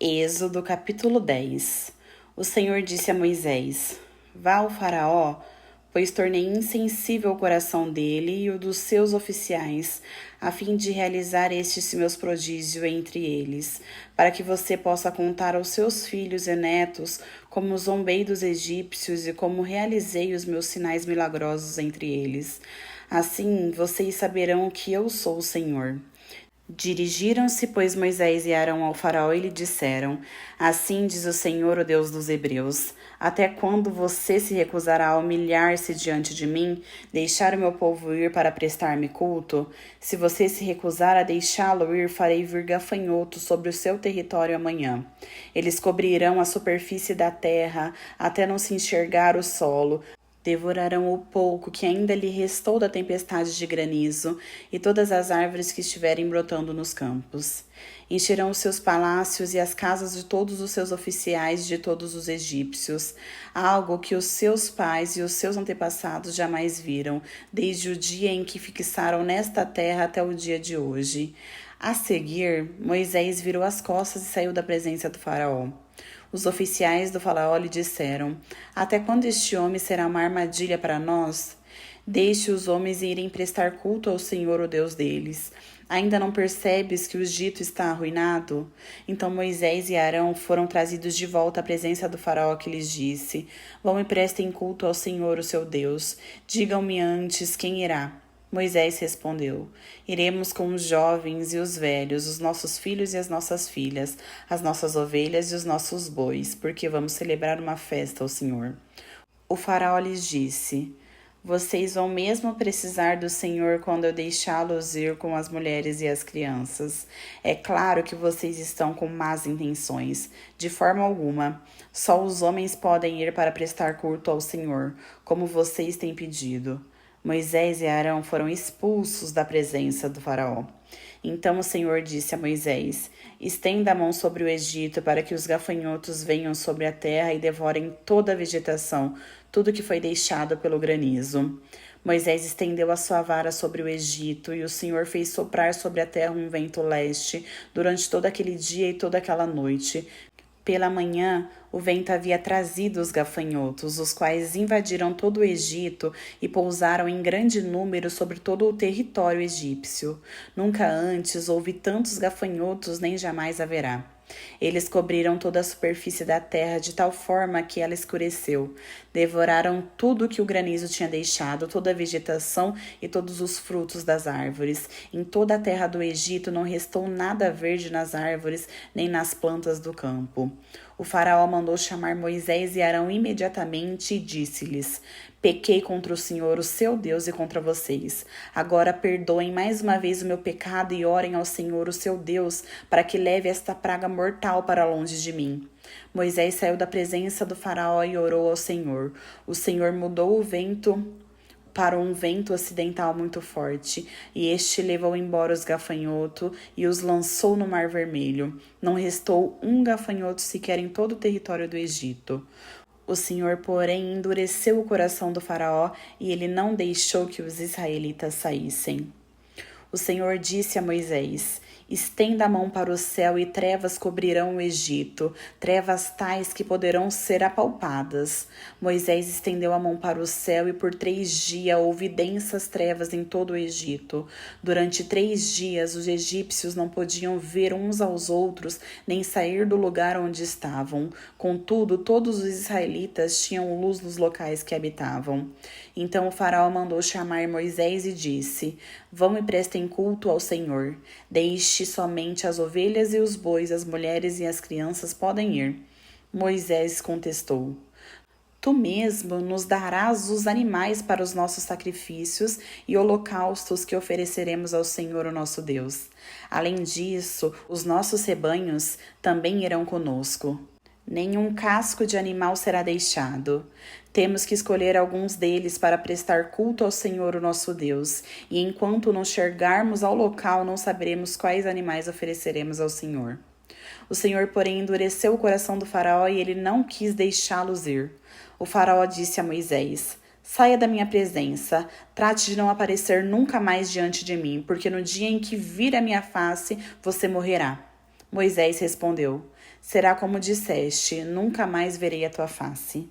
Êxodo capítulo 10. O Senhor disse a Moisés: Vá ao faraó, pois tornei insensível o coração dele e o dos seus oficiais, a fim de realizar este meus prodígio entre eles, para que você possa contar aos seus filhos e netos como zombei dos egípcios e como realizei os meus sinais milagrosos entre eles. Assim vocês saberão que eu sou o Senhor. Dirigiram-se, pois, Moisés e Arão ao faraó e lhe disseram: Assim diz o Senhor, o Deus dos hebreus: Até quando você se recusará a humilhar-se diante de mim, deixar o meu povo ir para prestar-me culto? Se você se recusar a deixá-lo ir, farei vir gafanhotos sobre o seu território amanhã. Eles cobrirão a superfície da terra até não se enxergar o solo. Devorarão o pouco que ainda lhe restou da tempestade de granizo e todas as árvores que estiverem brotando nos campos. Encherão os seus palácios e as casas de todos os seus oficiais e de todos os egípcios, algo que os seus pais e os seus antepassados jamais viram, desde o dia em que fixaram nesta terra até o dia de hoje. A seguir, Moisés virou as costas e saiu da presença do faraó. Os oficiais do faraó lhe disseram: Até quando este homem será uma armadilha para nós? Deixe os homens irem prestar culto ao Senhor, o Deus deles. Ainda não percebes que o Egito está arruinado? Então Moisés e Arão foram trazidos de volta à presença do faraó, que lhes disse: Vão e prestem culto ao Senhor, o seu Deus. Digam-me antes quem irá. Moisés respondeu: Iremos com os jovens e os velhos, os nossos filhos e as nossas filhas, as nossas ovelhas e os nossos bois, porque vamos celebrar uma festa ao Senhor. O faraó lhes disse: Vocês vão mesmo precisar do Senhor quando eu deixá-los ir com as mulheres e as crianças. É claro que vocês estão com más intenções. De forma alguma. Só os homens podem ir para prestar culto ao Senhor, como vocês têm pedido. Moisés e Arão foram expulsos da presença do faraó. Então o Senhor disse a Moisés: Estenda a mão sobre o Egito para que os gafanhotos venham sobre a terra e devorem toda a vegetação, tudo que foi deixado pelo granizo. Moisés estendeu a sua vara sobre o Egito, e o Senhor fez soprar sobre a terra um vento leste durante todo aquele dia e toda aquela noite. Pela manhã, o vento havia trazido os gafanhotos, os quais invadiram todo o Egito e pousaram em grande número sobre todo o território egípcio. Nunca antes houve tantos gafanhotos, nem jamais haverá. Eles cobriram toda a superfície da terra de tal forma que ela escureceu. Devoraram tudo que o granizo tinha deixado, toda a vegetação e todos os frutos das árvores. Em toda a terra do Egito não restou nada verde nas árvores, nem nas plantas do campo. O faraó mandou chamar Moisés e Arão imediatamente e disse-lhes: Pequei contra o Senhor, o seu Deus, e contra vocês. Agora perdoem mais uma vez o meu pecado e orem ao Senhor, o seu Deus, para que leve esta praga mortal para longe de mim. Moisés saiu da presença do faraó e orou ao Senhor. O Senhor mudou o vento para um vento ocidental muito forte, e este levou embora os gafanhotos e os lançou no Mar Vermelho. Não restou um gafanhoto sequer em todo o território do Egito. O Senhor, porém, endureceu o coração do faraó, e ele não deixou que os israelitas saíssem. O Senhor disse a Moisés: Estenda a mão para o céu e trevas cobrirão o Egito, trevas tais que poderão ser apalpadas. Moisés estendeu a mão para o céu e por 3 dias houve densas trevas em todo o Egito. Durante 3 dias os egípcios não podiam ver uns aos outros, nem sair do lugar onde estavam. Contudo, todos os israelitas tinham luz nos locais que habitavam. Então o faraó mandou chamar Moisés e disse: Vão e prestem culto ao Senhor. Deixe somente as ovelhas e os bois, as mulheres e as crianças podem ir. Moisés contestou: Tu mesmo nos darás os animais para os nossos sacrifícios e holocaustos que ofereceremos ao Senhor, o nosso Deus. Além disso, os nossos rebanhos também irão conosco. Nenhum casco de animal será deixado. Temos que escolher alguns deles para prestar culto ao Senhor, o nosso Deus, e enquanto não chegarmos ao local, não saberemos quais animais ofereceremos ao Senhor. O Senhor, porém, endureceu o coração do faraó e ele não quis deixá-los ir. O faraó disse a Moisés: Saia da minha presença, trate de não aparecer nunca mais diante de mim, porque no dia em que vir a minha face, você morrerá. Moisés respondeu: Será como disseste, nunca mais verei a tua face.